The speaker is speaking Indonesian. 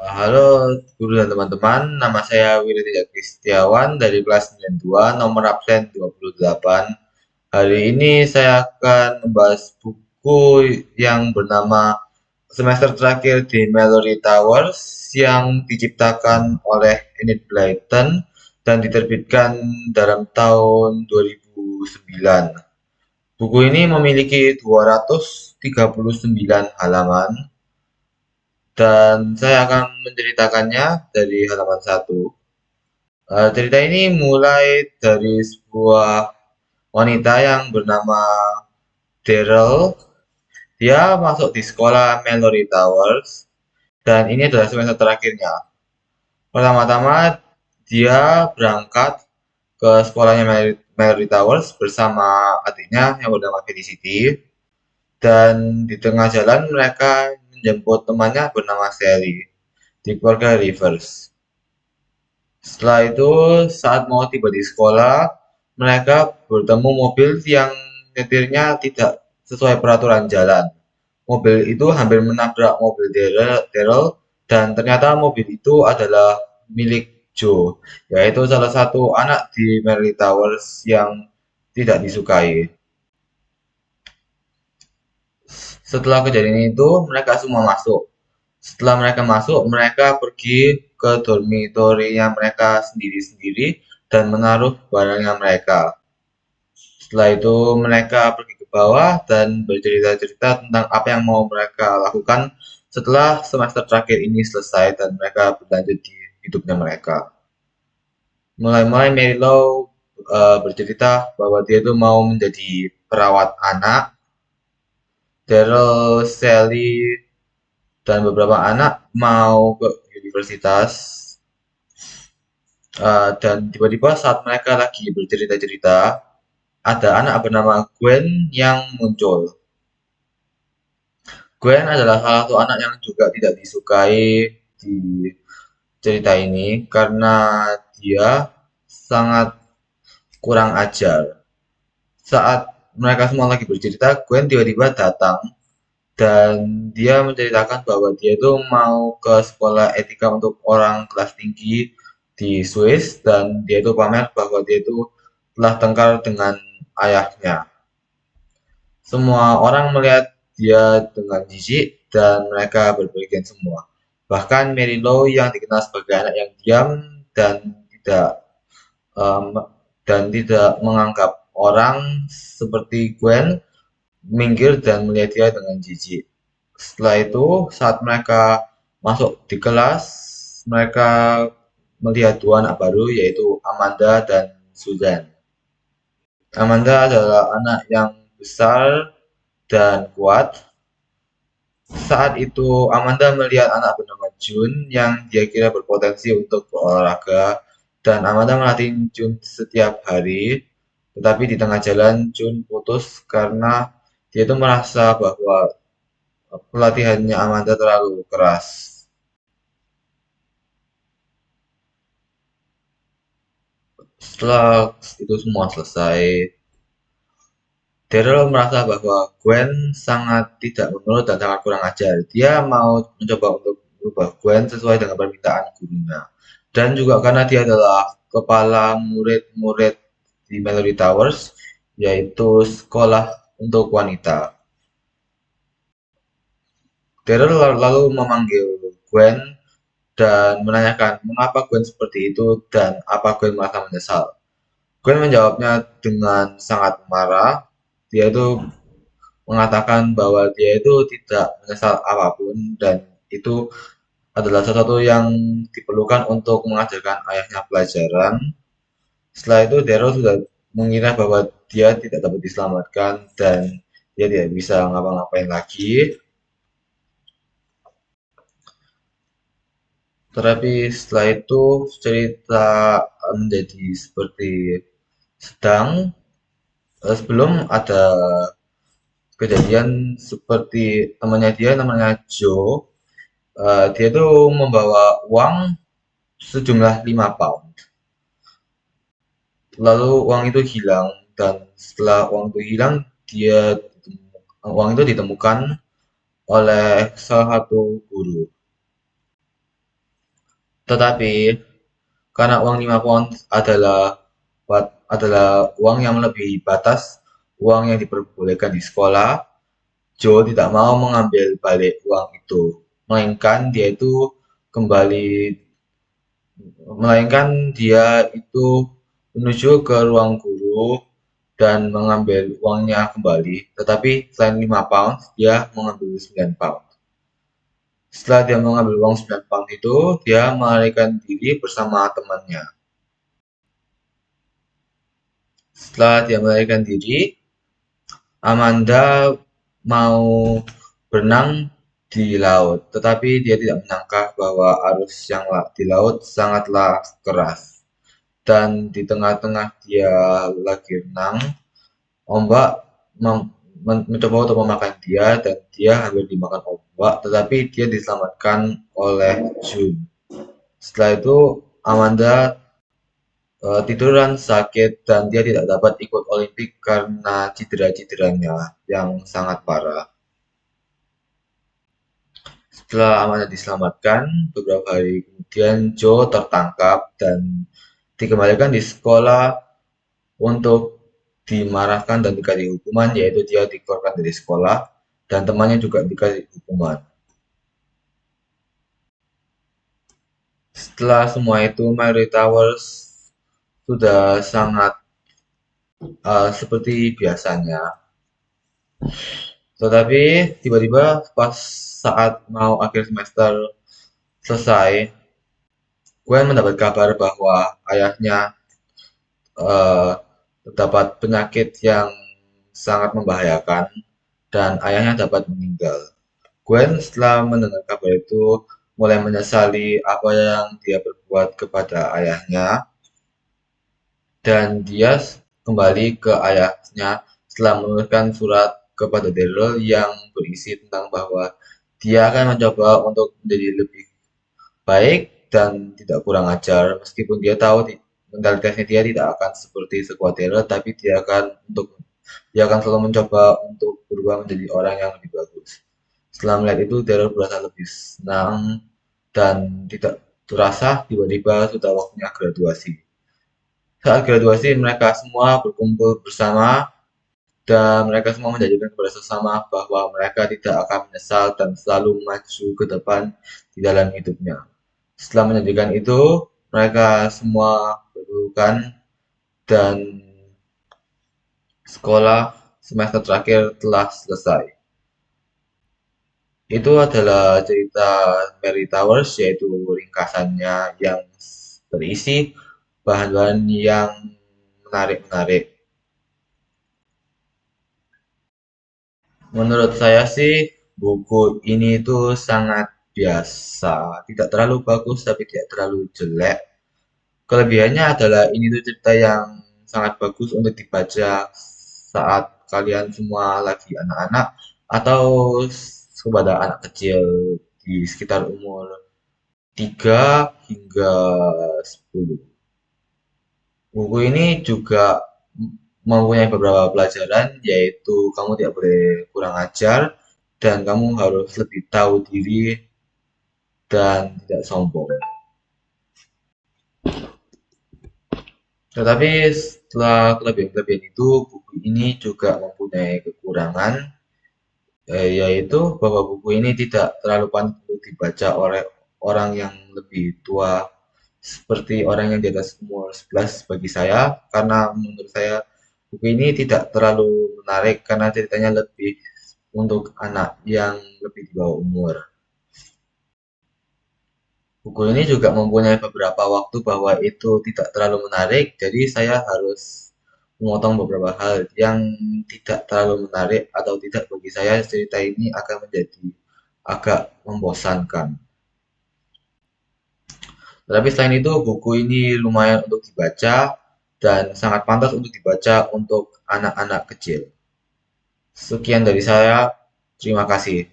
Halo guru dan teman-teman, nama saya Willy Tidak Kristiawan dari kelas 92, nomor absen 28. Hari ini saya akan membahas buku yang bernama Semester Terakhir di Mallory Towers yang diciptakan oleh Enid Blyton dan diterbitkan dalam tahun 2009. Buku ini memiliki 239 halaman dan saya akan menceritakannya dari halaman satu. Cerita ini mulai dari sebuah wanita yang bernama Daryl. Dia masuk di sekolah Mallory Towers dan ini adalah semester terakhirnya. Pertama-tama dia berangkat ke sekolahnya Mallory Towers bersama adiknya yang bernama Felicity, dan di tengah jalan mereka menjemput temannya bernama Sally di keluarga Rivers. Setelah itu, saat mau tiba di sekolah, mereka bertemu mobil yang nyetirnya tidak sesuai peraturan jalan. Mobil itu hampir menabrak mobil Daryl, dan ternyata mobil itu adalah milik Joe, yaitu salah satu anak di Merry Towers yang tidak disukai. Setelah kejadian itu, mereka semua masuk. Setelah mereka masuk, mereka pergi ke dormitorinya mereka sendiri-sendiri dan menaruh barangnya mereka. Setelah itu, mereka pergi ke bawah dan bercerita-cerita tentang apa yang mau mereka lakukan setelah semester terakhir ini selesai dan mereka berlanjut di hidupnya mereka. Mulai-mulai Mary Lou bercerita bahwa dia itu mau menjadi perawat anak. Daryl, Sally, dan beberapa anak mau ke universitas. Dan tiba-tiba saat mereka lagi bercerita-cerita, ada anak bernama Gwen yang muncul. Gwen adalah salah satu anak yang juga tidak disukai di cerita ini karena dia sangat kurang ajar. Saat mereka semua lagi bercerita, Gwen tiba-tiba datang dan dia menceritakan bahwa dia itu mau ke sekolah etika untuk orang kelas tinggi di Swiss, dan dia itu pamer bahwa dia itu telah tengkar dengan ayahnya. Semua orang melihat dia dengan jijik dan mereka berpergian semua. Bahkan Mary Lou yang dikenal sebagai anak yang diam dan tidak um, tidak menganggap orang seperti Gwen minggir dan melihat dia dengan jijik. Setelah itu, saat mereka masuk di kelas, mereka melihat dua anak baru, yaitu Amanda dan Susan. Amanda adalah anak yang besar dan kuat. Saat itu, Amanda melihat anak bernama Jun yang dia kira berpotensi untuk berolahraga, dan Amanda melatih Jun setiap hari. Tetapi di tengah jalan, Jun putus karena dia itu merasa bahwa pelatihannya Amanda terlalu keras. Setelah itu semua selesai, Daryl merasa bahwa Gwen sangat tidak menurut dan sangat kurang ajar. Dia mau mencoba untuk merubah Gwen sesuai dengan permintaan gurunya. Dan juga karena dia adalah kepala murid-murid di Mallory Towers, yaitu sekolah untuk wanita. Daryl lalu memanggil Gwen dan menanyakan mengapa Gwen seperti itu dan apa Gwen merasa menyesal. Gwen menjawabnya dengan sangat marah. Dia itu mengatakan bahwa dia itu tidak menyesal apapun dan itu adalah sesuatu yang diperlukan untuk mengajarkan ayahnya pelajaran. Setelah itu Daryl sudah mengira bahwa dia tidak dapat diselamatkan dan dia tidak bisa ngapa-ngapain lagi. Tetapi setelah itu cerita menjadi seperti sedang. Sebelum ada kejadian seperti temannya dia namanya Joe. Dia tuh membawa uang sejumlah 5 pound. Lalu uang itu hilang, dan setelah uang itu hilang, dia uang itu ditemukan oleh salah satu guru. Tetapi karena uang 5 pound adalah uang yang melebihi batas uang yang diperbolehkan di sekolah, Joe tidak mau mengambil balik uang itu, melainkan dia itu kembali melainkan dia itu menuju ke ruang guru dan mengambil uangnya kembali. Tetapi selain 5 pound, dia mengambil 9 pound. Setelah dia mengambil uang 9 pound itu, dia melarikan diri bersama temannya. Setelah dia melarikan diri, Amanda mau berenang di laut, tetapi dia tidak menyangka bahwa arus yang di laut sangatlah keras. Dan di tengah-tengah dia lagi renang, ombak mencoba untuk memakan dia dan dia hampir dimakan ombak, tetapi dia diselamatkan oleh June. Setelah itu Amanda tiduran sakit dan dia tidak dapat ikut Olimpik karena cedera-cederanya yang sangat parah. Setelah Amanda diselamatkan, beberapa hari kemudian Joe tertangkap dan dikembalikan di sekolah untuk dimarahkan dan dikasih hukuman, yaitu dia dikeluarkan dari sekolah dan temannya juga dikasih hukuman. Setelah semua itu, Mary Towers sudah sangat seperti biasanya. Tetapi tiba-tiba pas saat mau akhir semester selesai, Gwen mendapat kabar bahwa ayahnya eh, terdapat penyakit yang sangat membahayakan dan ayahnya dapat meninggal. Gwen setelah mendengar kabar itu mulai menyesali apa yang dia perbuat kepada ayahnya dan dia kembali ke ayahnya setelah menuliskan surat kepada Daryl yang berisi tentang bahwa dia akan mencoba untuk menjadi lebih baik dan tidak kurang ajar meskipun dia tahu mentalitasnya dia tidak akan seperti sekuat Daryl tapi dia akan selalu mencoba untuk berubah menjadi orang yang lebih bagus. Setelah melihat itu, Daryl berasa lebih senang dan tidak terasa tiba-tiba sudah waktunya graduasi. Saat graduasi, mereka semua berkumpul bersama dan mereka semua menjanjikan kepada sesama bahwa mereka tidak akan menyesal dan selalu maju ke depan di dalam hidupnya. Setelah menjanjikan itu, mereka semua berpelukan dan sekolah semester terakhir telah selesai. Itu adalah cerita Mary Towers, yaitu ringkasannya yang berisi bahan-bahan yang menarik-menarik. Menurut saya sih, buku ini itu sangat biasa, tidak terlalu bagus tapi tidak terlalu jelek. Kelebihannya adalah ini tuh cerita yang sangat bagus untuk dibaca saat kalian semua lagi anak-anak atau kepada anak kecil di sekitar umur 3 hingga 10. Buku ini juga mempunyai beberapa pelajaran, yaitu kamu tidak boleh kurang ajar dan kamu harus lebih tahu diri dan tidak sombong. Tetapi setelah kelebihan-kelebihan itu, buku ini juga mempunyai kekurangan, yaitu bahwa buku ini tidak terlalu pantas untuk dibaca oleh orang yang lebih tua seperti orang yang di atas umur 11 bagi saya, karena menurut saya buku ini tidak terlalu menarik karena ceritanya lebih untuk anak yang lebih di bawah umur. Buku ini juga mempunyai beberapa waktu bahwa itu tidak terlalu menarik, jadi saya harus memotong beberapa hal yang tidak terlalu menarik atau tidak bagi saya cerita ini akan menjadi agak membosankan. Tetapi selain itu, buku ini lumayan untuk dibaca dan sangat pantas untuk dibaca untuk anak-anak kecil. Sekian dari saya, terima kasih.